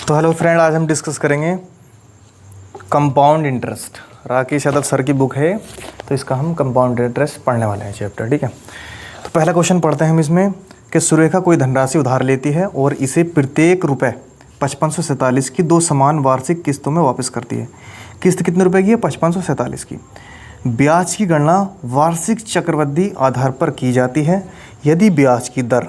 तो hello friend, आज हम डिस्कस करेंगे compound interest. Rakesh Yadav sir की बुक है, तो इसका हम कंपाउंड इंटरेस्ट पढ़ने वाले हैं चैप्टर। ठीक है, तो पहला क्वेश्चन पढ़ते हैं हम इसमें कि सुरेखा कोई धनराशि उधार लेती है और इसे प्रत्येक रुपये 5547 की दो समान वार्षिक किस्तों में वापस करती है। किस्त कितने रुपए की है? 5547 की। ब्याज की गणना वार्षिक चक्रवृद्धि आधार पर की जाती है। यदि ब्याज की दर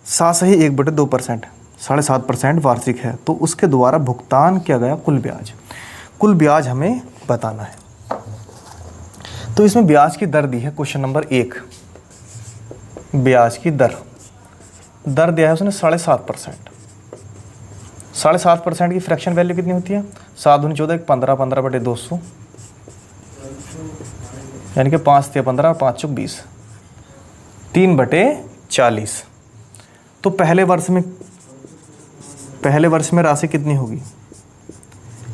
1/2% 7.5% वार्षिक है तो उसके द्वारा भुगतान किया गया कुल ब्याज हमें बताना है। तो इसमें ब्याज की दर दी है, क्वेश्चन नंबर 1। ब्याज की दर दिया है उसने 7.5%। 7.5% की फ्रैक्शन वैल्यू कितनी होती है? 7 दूनी 14, 15, 15/200, यानी कि 5 × 15, 5 × 20, 3/40। तो पहले वर्ष में राशि कितनी होगी?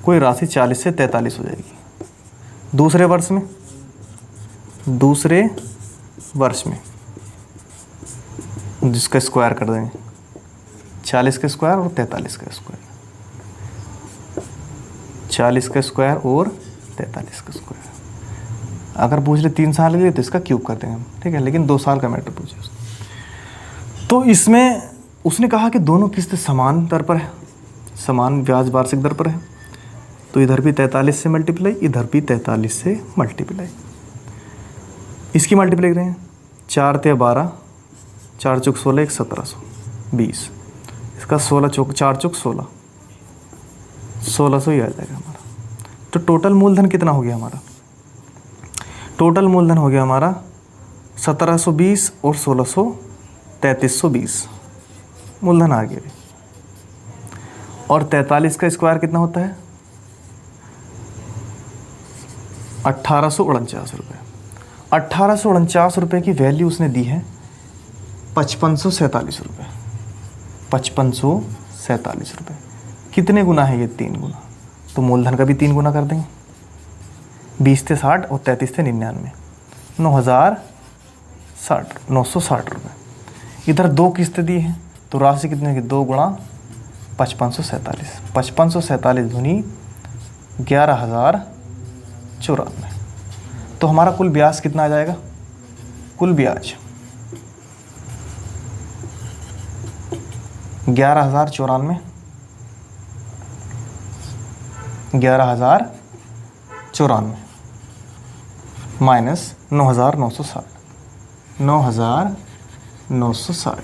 कोई राशि 40 से 43 हो जाएगी। दूसरे वर्ष में जिसका स्क्वायर कर देंगे, 40 का स्क्वायर और 43 का स्क्वायर, 40 का स्क्वायर और 43 का स्क्वायर। अगर पूछ रहे 3 साल के लिए तो इसका क्यूब कर देंगे हम, ठीक है, लेकिन 2 साल का मैटर पूछे तो इसमें उसने कहा कि दोनों किस्त समान दर पर है, समान ब्याज वार्षिक दर पर है। तो इधर भी 43 से मल्टीप्लाई, इधर भी 43 से मल्टीप्लाई। इसकी मल्टीप्लाई करें, 4 × 12, 4 × 16, 1720। इसका 4 × 16, 1600 ही आ जाएगा हमारा। तो टोटल मूलधन कितना हो गया हमारा? टोटल मूलधन हो गया हमारा 1720 और 1600, 3320 मूलधन आ गया। और 43 का स्क्वायर कितना होता है? 1849 रुपये। 1849 रुपये की वैल्यू उसने दी है 5547 रुपये। 5547 रुपये कितने गुना है ये? 3 गुना। तो मूलधन का भी 3 गुना कर देंगे। 20 थे 60 और 33 थे 99, 960 रुपये। इधर 2 किस्तें दी हैं तो राशि कितनी होगी? 2 × 5547, 5547 दूनी 11,094। तो हमारा कुल ब्याज कितना आ जाएगा? कुल ब्याज 11,094 माइनस 9,960, 9,960।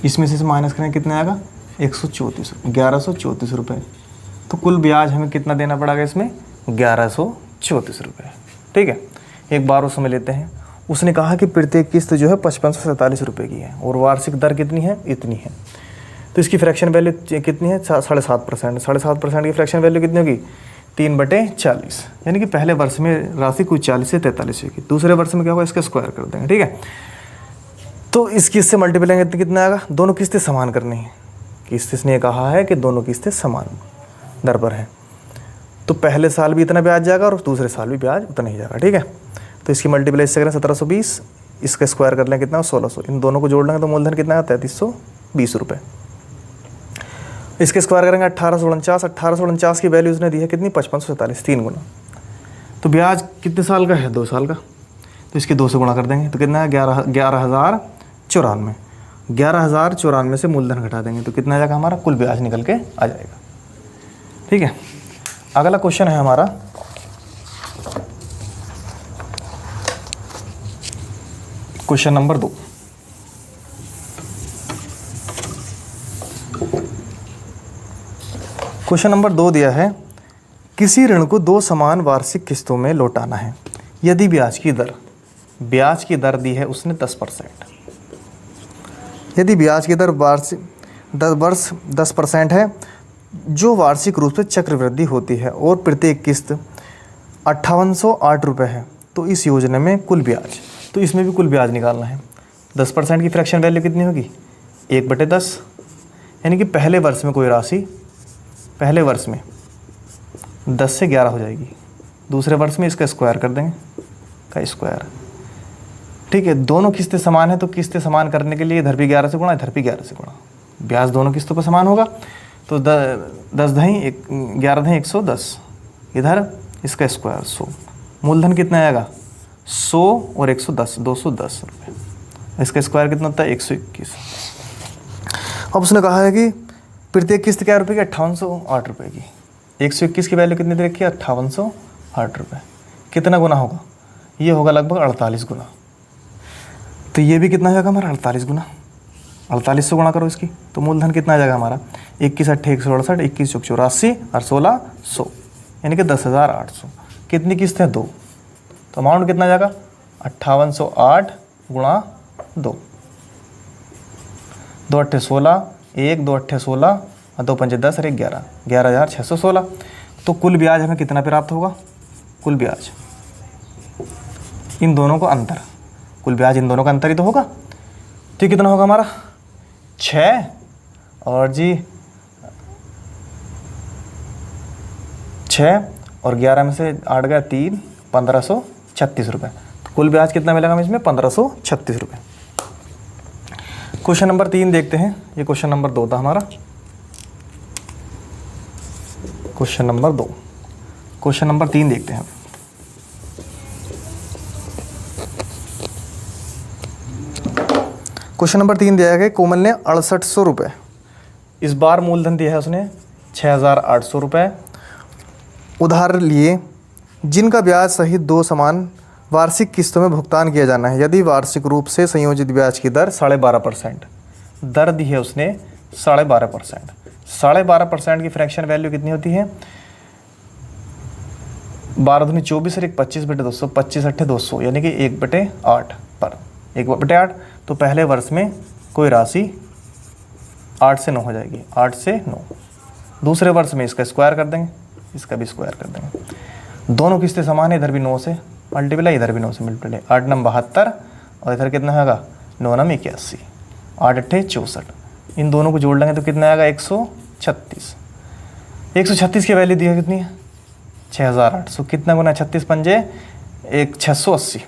इसमें से माइनस करें कितना आएगा? 1134 रुपये। तो कुल ब्याज हमें कितना देना पड़ेगा इसमें? 1134 रुपये। ठीक है, एक बार उसमें लेते हैं। उसने कहा कि प्रत्येक किस्त जो है 5547 रुपये की है और वार्षिक दर कितनी है? इतनी है। तो इसकी फ्रैक्शन वैल्यू कितनी है? 7.5%। 7.5% की फ्रैक्शन वैल्यू कितनी होगी? 3/40, यानी कि पहले वर्ष में राशि कोई 40 से 43 होगी। दूसरे वर्ष में क्या होगा? इसका स्क्वायर कर देंगे। ठीक है, तो इस किस्त से मल्टीप्लाई कितना आएगा? दोनों किस्तें समान करनी है। किस्त इसने कहा है कि दोनों किस्तें समान दर पर हैं, तो पहले साल भी इतना ब्याज जाएगा और दूसरे साल भी ब्याज उतना ही जाएगा। ठीक है, तो इसकी मल्टीप्लाई इससे करें 1720, इसका स्क्वायर कर लें कितना? 1600। इन दोनों को जोड़ लेंगे तो मूलधन कितना है? 3320 रुपये। इसके स्क्वायर करेंगे 1849। 1849 की वैल्यू उसने दी है कितनी? 5547, 3 गुना। तो ब्याज कितने साल का है? 2 साल का। तो इसके 2 से गुणा कर देंगे तो कितना है? 11,094। 11,094 से मूलधन घटा देंगे तो कितना आ जाएगा? हमारा कुल ब्याज निकल के आ जाएगा। ठीक है, अगला क्वेश्चन है हमारा क्वेश्चन नंबर 2। क्वेश्चन नंबर 2 दिया है, किसी ऋण को 2 समान वार्षिक किस्तों में लौटाना है। यदि ब्याज की दर दी है उसने 10%। यदि ब्याज की दर वार्षिक 10% है जो वार्षिक रूप से चक्रवृद्धि होती है और प्रत्येक किस्त 5808 रुपये है, तो इस योजना में कुल ब्याज, तो इसमें भी कुल ब्याज निकालना है। 10% की फ्रैक्शन वैल्यू कितनी होगी? 1/10, यानी कि पहले वर्ष में कोई राशि पहले वर्ष में 10 से 11 हो जाएगी। दूसरे वर्ष में इसका स्क्वायर कर देंगे, का स्क्वायर। ठीक है, दोनों किस्तें समान है तो किस्तें समान करने के लिए इधर भी 11 से गुणा, इधर भी 11 से गुणा। ब्याज दोनों किस्तों पर समान होगा तो 10 दही 11 दही 110, इधर इसका स्क्वायर 100, मूलधन कितना आएगा 100 और 110 210 रुपये, इसका स्क्वायर कितना होता है 121। अब उसने कहा है कि प्रत्येक किस्त क्या रुपये की 5808 रुपये की, 121 की वैल्यू कितनी दे रखी है 5808 रुपये, कितना गुना होगा, ये होगा लगभग 48 गुना। तो ये भी कितना हो जाएगा हमारा 48 गुना, 48 से गुणा करो इसकी, तो मूलधन कितना आ जाएगा हमारा 21 8 168, 21 चौक 84 और 16 100, यानी कि 10,800। कितनी किस्त है 2, तो अमाउंट कितना आ जाएगा 5808 गुणा 2, 2 अट्ठे 16, 1 2 अट्ठे 16 और 2 पंजे 10 और 1 11, 11,616। तो कुल ब्याज हमें कितना प्राप्त होगा, कुल ब्याज इन दोनों को अंतर, कुल ब्याज इन दोनों का अंतर ही तो होगा। तो कितना होगा हमारा 6 और जी 6 और 11 में से 8 गया 3, 1536 रुपये। तो कुल ब्याज कितना मिलेगा हमें इसमें 1536 रुपये। क्वेश्चन नंबर 3 देखते हैं, ये क्वेश्चन नंबर 2 था हमारा। क्वेश्चन नंबर 2, क्वेश्चन नंबर 3 देखते हैं। क्वेश्चन नंबर 3 दिया है कि कोमल ने 6800 रुपये, इस बार मूलधन दिया है उसने 6800 रुपये उधार लिए, जिनका ब्याज सहित 2 समान वार्षिक किस्तों में भुगतान किया जाना है यदि वार्षिक रूप से संयोजित ब्याज की दर 12.5%। दर दी है उसने 12.5%। 12.5% की फ्रैक्शन वैल्यू कितनी होती है 12 दूनी 24 और 25/200, 25 अट्ठे 200, यानी कि 1/8 पर 1/8। तो पहले वर्ष में कोई राशि 8 से 9 हो जाएगी, 8 से 9। दूसरे वर्ष में इसका स्क्वायर कर देंगे, इसका भी स्क्वायर कर देंगे। दोनों किस्तें समान है, इधर भी 9 से मल्टीप्लाई, इधर भी 9 से मल्टीप्लाई। 8 नम 72 और इधर कितना होगा 9 नम 81, 8 अट्ठे 64। इन दोनों को जोड़ लेंगे तो कितना आएगा 136। 136 की वैल्यू दी है कितनी है 6800। कितना गुना 36 पंजे 680,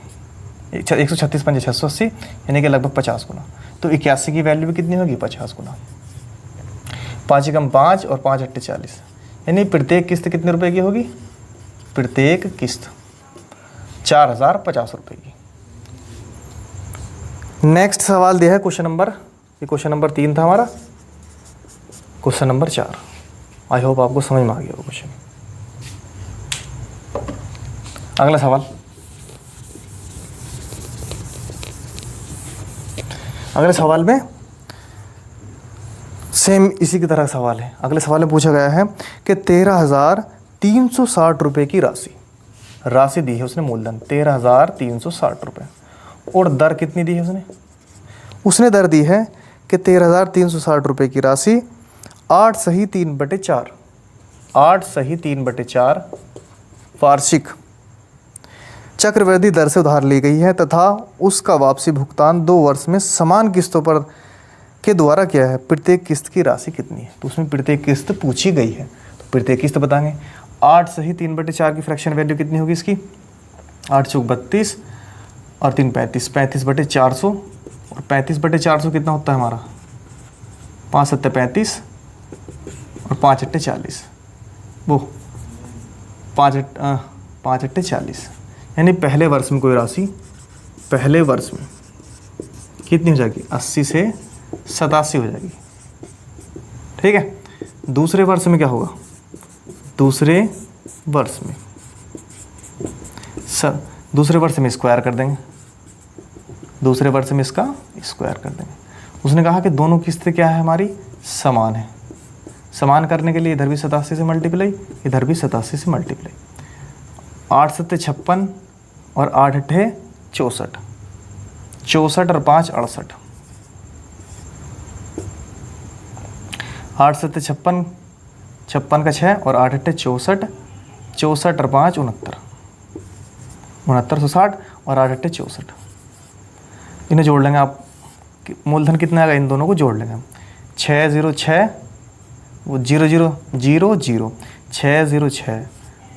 136 पंजे 680, यानी कि लगभग 50 गुना। तो 81 की वैल्यू भी कितनी होगी 50 गुना। 5 एकम 5 और 5 अट्ठे 40, यानी प्रत्येक किस्त कितने रुपए की होगी, प्रत्येक किस्त 4050 रुपये की। नेक्स्ट सवाल दिया है क्वेश्चन नंबर, ये क्वेश्चन नंबर 3 था हमारा। क्वेश्चन नंबर 4, आई होप आपको समझ में आ गया वो क्वेश्चन। अगला सवाल, अगले सवाल में सेम इसी की तरह सवाल है। अगले सवाल में पूछा गया है कि 13,360 रुपये की राशि दी है उसने, मूलधन 13,360 रुपये, और दर कितनी दी है उसने दर दी है कि 13,360 रुपये की राशि 8 सही 3/4, 8 सही 3/4 वार्षिक चक्रवृद्धि दर से उधार ली गई है तथा उसका वापसी भुगतान 2 वर्ष में समान किस्तों पर के द्वारा किया है। प्रत्येक किस्त की राशि कितनी है, तो उसमें प्रत्येक किस्त पूछी गई है, तो प्रत्येक किस्त बताएंगे। 8 सही 3/4 की फ्रैक्शन वैल्यू कितनी होगी इसकी 8 चौक 32 और 3 35, 35/400, और 35/400 कितना होता है हमारा 5 7 35 और 5 अट्ठे 40, वो 5 अट्ठे 40, यानी पहले वर्ष में कोई राशि पहले वर्ष में कितनी हो जाएगी 80 से 87 हो जाएगी, ठीक है। दूसरे वर्ष में क्या होगा, दूसरे वर्ष में स्क्वायर कर देंगे, दूसरे वर्ष में इसका स्क्वायर कर देंगे। उसने कहा कि दोनों किस्तें क्या है हमारी समान है, समान करने के लिए इधर भी 87 से मल्टीप्लाई, इधर भी 87 से मल्टीप्लाई। 8 7 56 और 8 अट्ठे 64, 64 और 5 68, 8 7 56, 56 का 6 और 8 अट्ठे 64, 64 और 5 69, 6960 और 8 अट्ठे 64। इन्हें जोड़ लेंगे आप, मूलधन कितना आएगा इन दोनों को जोड़ लेंगे हम। 606 वो 0000, 606,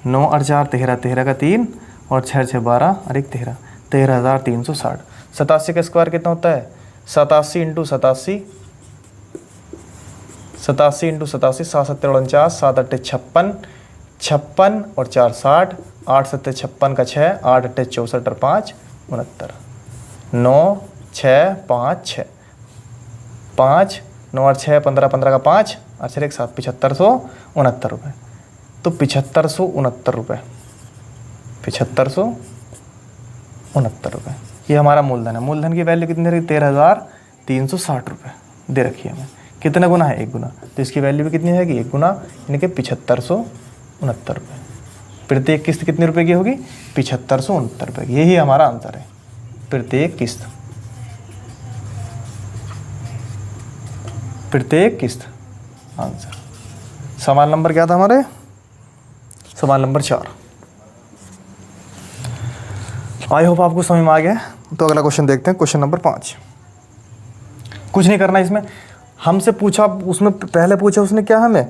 9 और 4 13, 13 का 3 और 6 6 12 और 1 13, 13,360। 87 का स्क्वायर कितना होता है 87 × 87, 87 इंटू 87, 7 7 49, 7 8 56, 56 और 4 60, 8 7 56 का 6, 8 8 64 और 5 69, 9 6 5 6, 5 9 और 6 15, 15 का 5 अच्छा एक 7, 7569 रुपये। तो 7569 रुपये, 7569 रुपये ये हमारा मूलधन है। मूलधन की वैल्यू कितनी रही? 13,360 रुपये दे रखी है हमें। कितने गुना है? 1 गुना, तो इसकी वैल्यू भी कितनी रहेगी? 1 गुना, यानी कि 7569 रुपये। प्रत्येक किस्त कितने रुपए की होगी? 7569 रुपये की। यही हमारा आंसर है, प्रत्येक किस्त, प्रत्येक किस्त आंसर। सवाल नंबर क्या था हमारे? सवाल नंबर 4। आई होप आपको समझ में आ गया। तो अगला क्वेश्चन देखते हैं, क्वेश्चन नंबर 5। कुछ नहीं करना इसमें, हमसे पूछा, उसमें पहले पूछा उसने क्या, हमें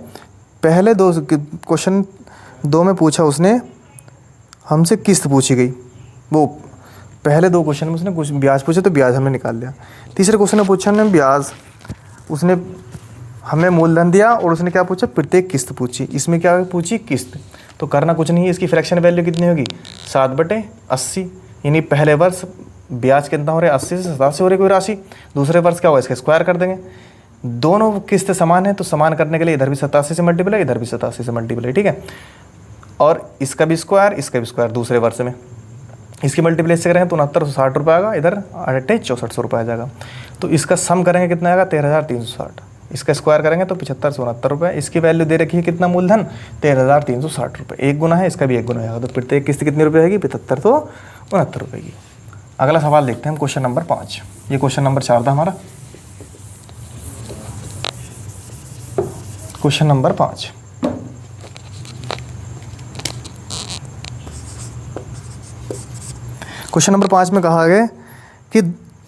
पहले क्वेश्चन 2 में पूछा उसने हमसे किस्त पूछी गई। वो पहले 2 क्वेश्चन में उसने कुछ ब्याज पूछा तो ब्याज हमने निकाल लिया। तीसरे क्वेश्चन में पूछा हमने ब्याज, उसने हमें मूलधन दिया और उसने क्या पूछा? प्रत्येक किस्त पूछी। इसमें क्या पूछी? किस्त। तो करना कुछ नहीं है, इसकी फ्रैक्शन वैल्यू कितनी होगी? 7/80, यानी पहले वर्ष ब्याज कितना हो रहा है? 80 से 87 हो रही कोई राशि। दूसरे वर्ष क्या होगा? इसका स्क्वायर कर देंगे। दोनों किस्त समान है तो समान करने के लिए इधर भी 87 से मल्टीप्लाई, इधर भी 87 से मल्टीप्लाई, ठीक है। और इसका भी स्क्वायर, इसका भी स्क्वायर दूसरे वर्ष में। इसकी मल्टीप्लाई से करेंगे तो 6960 रुपये आएगा, इधर 6400 रुपये आ जाएगा। तो इसका सम करेंगे कितना आएगा? 13,360। इसका स्क्वायर करेंगे तो 7569 रुपये। इसकी वैल्यू दे रखी है कितना? मूलधन 13,360 रुपये। 1 गुना है, इसका भी 1 गुना आएगा। तो प्रत्येक किस्त कितनी रुपये आएगी? 7569 रुपये की। अगला सवाल देखते हैं हम, क्वेश्चन नंबर 5। ये क्वेश्चन नंबर 4 था हमारा। Question number 5। क्वेश्चन नंबर 5 में कहा गया कि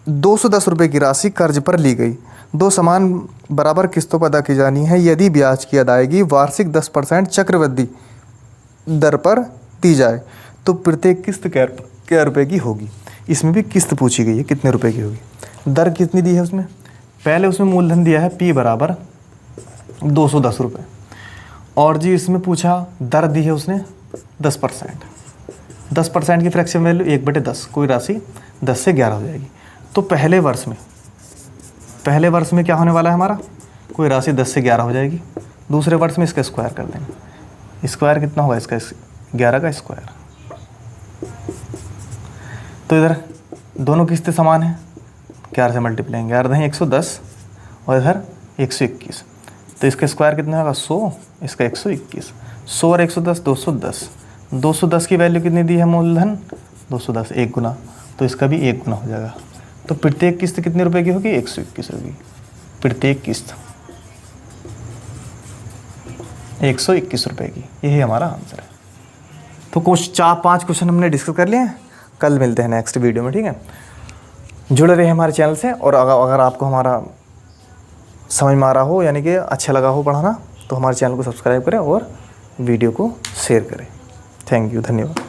210 रुपये की राशि कर्ज पर ली गई, 2 समान बराबर किस्तों पर अदा की जानी है। यदि ब्याज की अदायगी वार्षिक 10% चक्रवृद्धि दर पर दी जाए तो प्रत्येक किस्त क्या रुपये की होगी? इसमें भी किस्त पूछी गई है, कितने रुपए की होगी। दर कितनी दी है उसमें? पहले उसमें मूलधन दिया है P बराबर 210 रुपये, और जी इसमें पूछा दर दी है उसने 10%। 10% की फ्रैक्शन वैल्यू 1/10, कोई राशि 10 से 11 हो जाएगी। तो पहले वर्ष में क्या होने वाला है हमारा? कोई राशि 10 से 11 हो जाएगी। दूसरे वर्ष में इसका स्क्वायर कर देंगे। स्क्वायर कितना होगा इसका? 11 का स्क्वायर। तो इधर दोनों किस्तें समान हैं, 11 से मल्टीप्लाई, 11 हैं 110 और इधर 121। तो इसका स्क्वायर कितना होगा? 100, इसका 121। 100 और 110 210। 210 की वैल्यू कितनी दी है? मूलधन 210, 1 गुना, तो इसका भी 1 गुना हो जाएगा। तो प्रत्येक किस्त कितने रुपए की होगी? 121 होगी। प्रत्येक किस्त 121 रुपये की, यही हमारा आंसर है। तो कुछ 4-5 क्वेश्चन हमने डिस्कस कर लिए हैं। कल मिलते हैं नेक्स्ट वीडियो में, ठीक है। जुड़े रहे हमारे चैनल से, और अगर आपको हमारा समझ में आ रहा हो, यानी कि अच्छा लगा हो पढ़ाना, तो हमारे चैनल को सब्सक्राइब करें और वीडियो को शेयर करें। थैंक यू, धन्यवाद।